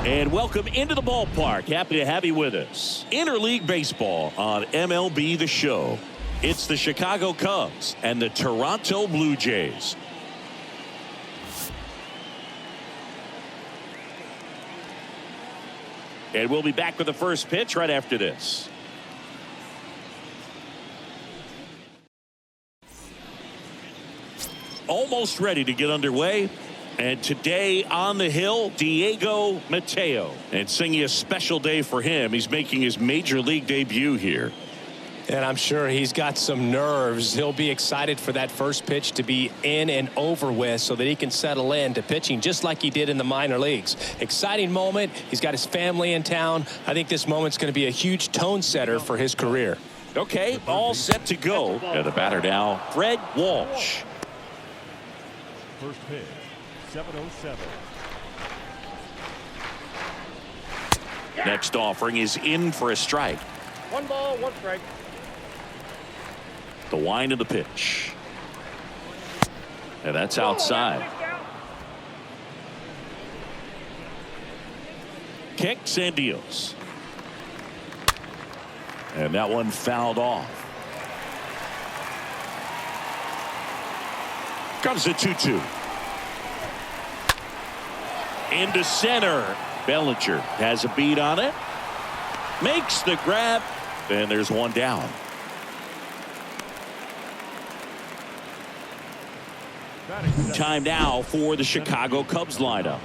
And welcome into the ballpark. Happy to have you with us. Interleague baseball on MLB The Show. It's the Chicago Cubs and the Toronto Blue Jays. And we'll be back with the first pitch right after this. Almost ready to get underway. And today on the hill, Diego Mateo. And singing a special day for him. He's making his major league debut here. And I'm sure he's got some nerves. He'll be excited for that first pitch to be in and over with so that he can settle in to pitching just like he did in the minor leagues. Exciting moment. He's got his family in town. I think this moment's going to be a huge tone setter for his career. Okay, all set to go. And the batter now, Fred Walsh. First pitch, 7:07. Next offering is in for a strike. 1 ball, 1 strike. The wind of the pitch. And that's outside. Kicks and deals. And that one fouled off. Comes the 2-2. Into center. Bellinger has a beat on it. Makes the grab. And there's one down. Time now for the Chicago Cubs lineup.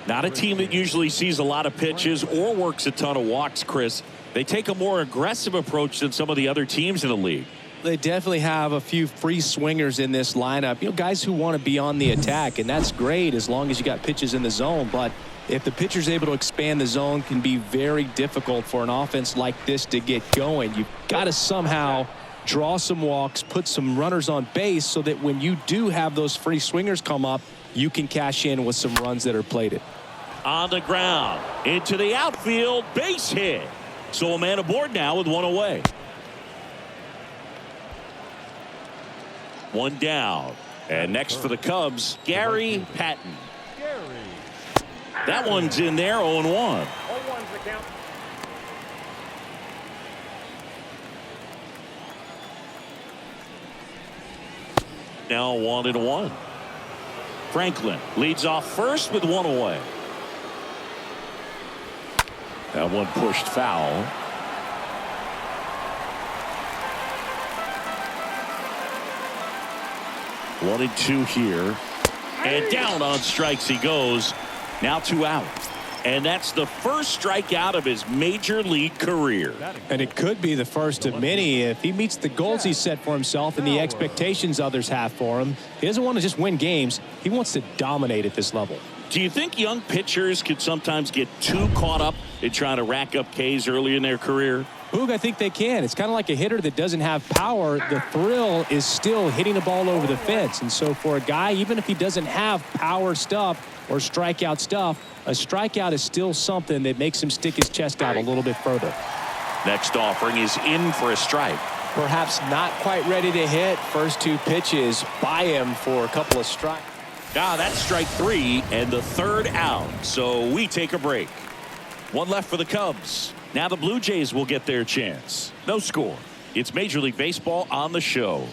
Not a team that usually sees a lot of pitches or works a ton of walks, Chris. They take a more aggressive approach than some of the other teams in the league. They definitely have a few free swingers in this lineup. You know, guys who want to be on the attack, and that's great as long as you got pitches in the zone. But if the pitcher's able to expand the zone, can be very difficult for an offense like this to get going. You've got to somehow draw some walks, put some runners on base so that when you do have those free swingers come up, you can cash in with some runs that are plated. On the ground, into the outfield, base hit. So a man aboard now with one away. One down. And next for the Cubs, Gary Patton. That one's in there, 0-1. 0-1's the count. Now 1-1. Franklin leads off first with one away. That one pushed foul. One and two here. And down on strikes he goes. Now 2 out. And that's the first strikeout of his major league career. And it could be the first of many if he meets the goals he set for himself and the expectations others have for him. He doesn't want to just win games. He wants to dominate at this level. Do you think young pitchers could sometimes get too caught up in trying to rack up Ks early in their career? Boog, I think they can. It's kind of like a hitter that doesn't have power. The thrill is still hitting the ball over the fence. And so for a guy, even if he doesn't have power stuff or strikeout stuff, a strikeout is still something that makes him stick his chest out a little bit further. Next offering is in for a strike. Perhaps not quite ready to hit. First 2 pitches by him for a couple of strikes. That's strike 3 and the third out. So we take a break. One left for the Cubs. Now the Blue Jays will get their chance. No score. It's Major League Baseball on the Show.